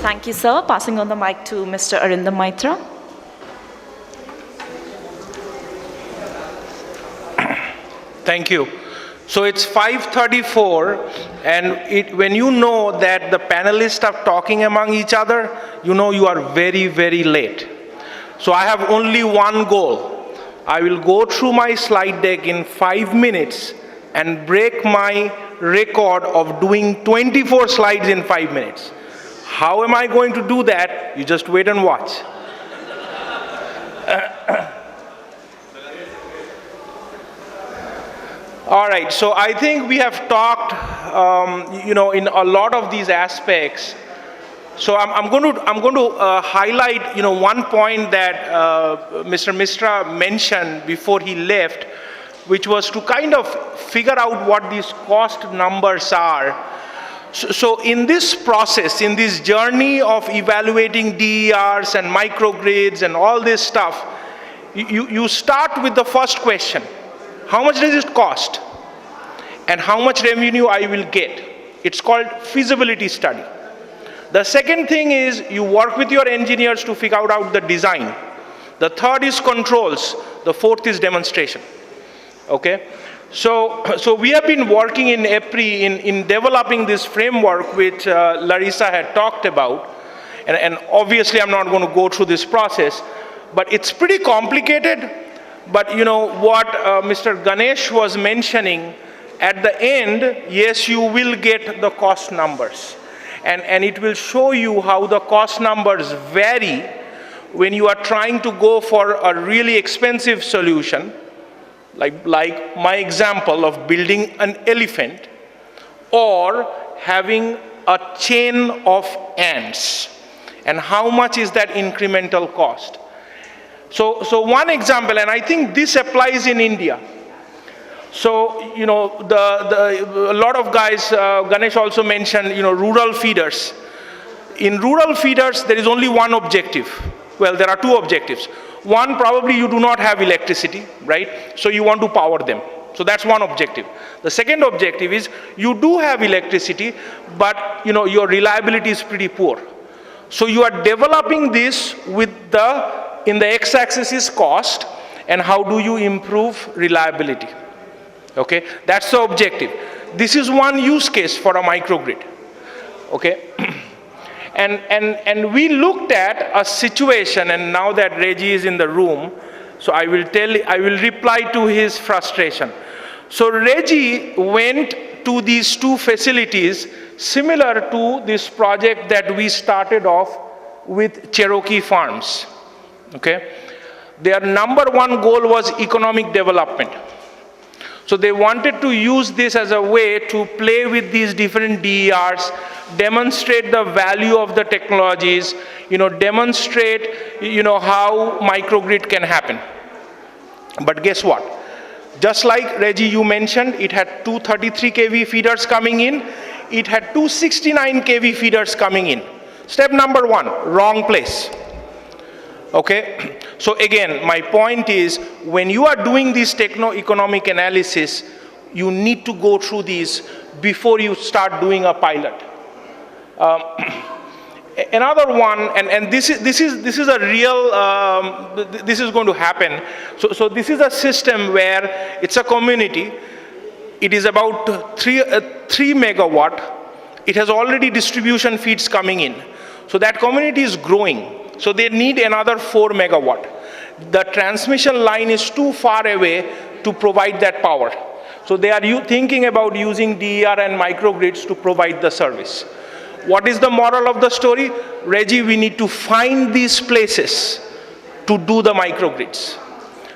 Thank you, sir. Passing on the mic to Mr. Arindam Maitra. Thank you. So it's 5:34, and when you know that the panelists are talking among each other, you know you are very, very late. So I have only one goal. I will go through my slide deck in 5 minutes and break my record of doing 24 slides in 5 minutes. How am I going to do that? You just wait and watch. All right, so I think we have talked, in a lot of these aspects. So I'm going to highlight, one point that Mr. Mitra mentioned before he left, which was to kind of figure out what these cost numbers are. So in this process, in this journey of evaluating DERs and microgrids and all this stuff, you start with the first question. How much does it cost? And how much revenue I will get? It's called feasibility study. The second thing is you work with your engineers to figure out the design. The third is controls. The fourth is demonstration. Okay? So we have been working in EPRI in developing this framework which Larissa had talked about. And obviously I'm not going to go through this process, but it's pretty complicated. But what Mr. Ganesh was mentioning, at the end, yes, you will get the cost numbers. And it will show you how the cost numbers vary when you are trying to go for a really expensive solution, like my example of building an elephant, or having a chain of ants. And how much is that incremental cost? So one example, and I think this applies in India. So, a lot of guys, Ganesh also mentioned, rural feeders. In rural feeders, there is only one objective. Well, there are two objectives. One, probably you do not have electricity, right? So you want to power them. So that's one objective. The second objective is you do have electricity, but, your reliability is pretty poor. So you are developing this with in the x-axis is cost, and how do you improve reliability? Okay, that's the objective. This is one use case for a microgrid. Okay, and we looked at a situation, and now that Reggie is in the room, so I will reply to his frustration. So Reggie went to these two facilities similar to this project that we started off with Cherokee Farms. Okay, their number one goal was economic development. So they wanted to use this as a way to play with these different DERs, demonstrate the value of the technologies, demonstrate, how microgrid can happen. But guess what? Just like Reggie, you mentioned, it had 233 kV feeders coming in. It had 269 kV feeders coming in. Step number one, wrong place. Okay, so again, my point is, when you are doing this techno-economic analysis, you need to go through these before you start doing a pilot. Another one, and this is a real, this is going to happen. So this is a system where it's a community. It is about 3 megawatt. It has already distribution feeds coming in. So that community is growing. So they need another 4 megawatt. The transmission line is too far away to provide that power. So they are thinking about using DER and microgrids to provide the service. What is the moral of the story? Reggie, we need to find these places to do the microgrids,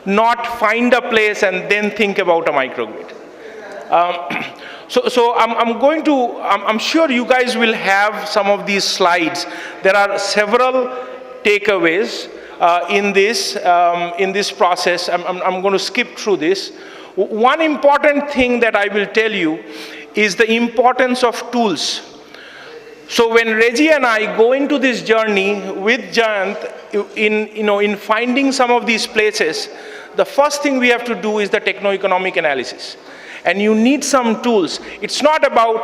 not find a place and then think about a microgrid. So I'm sure you guys will have some of these slides. There are several takeaways in this process. I'm going to skip through this. One important thing that I will tell you is the importance of tools. So when Reggie and I go into this journey with Jayant in finding some of these places, the first thing we have to do is the techno-economic analysis. And you need some tools. It's not about,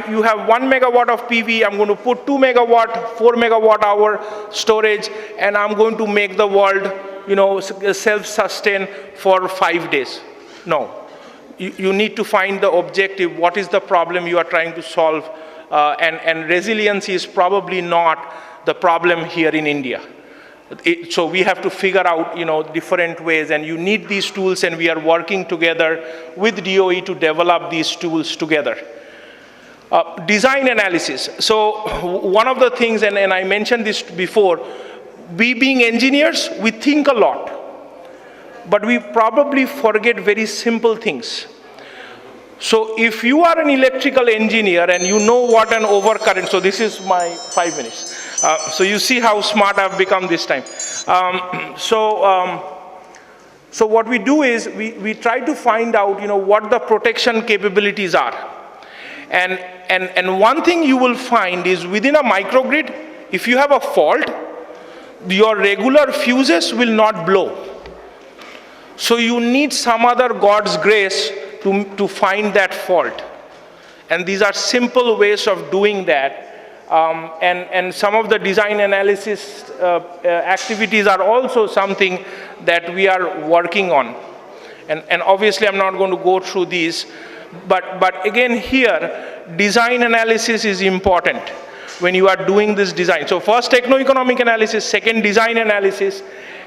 you have 1 megawatt of PV, I'm going to put 2 megawatt, 4 megawatt hour storage, and I'm going to make the world, self-sustain for 5 days. No. You need to find the objective, what is the problem you are trying to solve, and resiliency is probably not the problem here in India. So we have to figure out, different ways, and you need these tools, and we are working together with DOE to develop these tools together. Design analysis. So one of the things, and I mentioned this before, we being engineers, we think a lot, but we probably forget very simple things. So if you are an electrical engineer and you know what an overcurrent, so this is my 5 minutes. So you see how smart I've become this time. So what we do is we try to find out, what the protection capabilities are. And one thing you will find is within a microgrid, if you have a fault, your regular fuses will not blow. So you need some other God's grace to find that fault. And these are simple ways of doing that. And some of the design analysis activities are also something that we are working on. And obviously I'm not going to go through these, but again here, design analysis is important when you are doing this design. So first techno-economic analysis, second design analysis,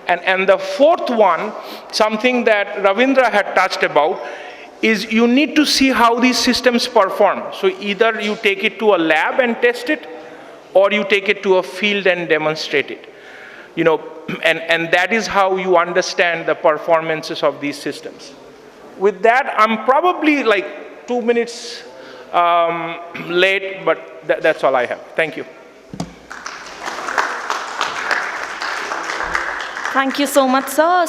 and the fourth one, something that Ravindra had touched about, is you need to see how these systems perform. So either you take it to a lab and test it, or you take it to a field and demonstrate it. And that is how you understand the performances of these systems. With that, I'm probably like 2 minutes late, but that's all I have. Thank you. Thank you so much, sir.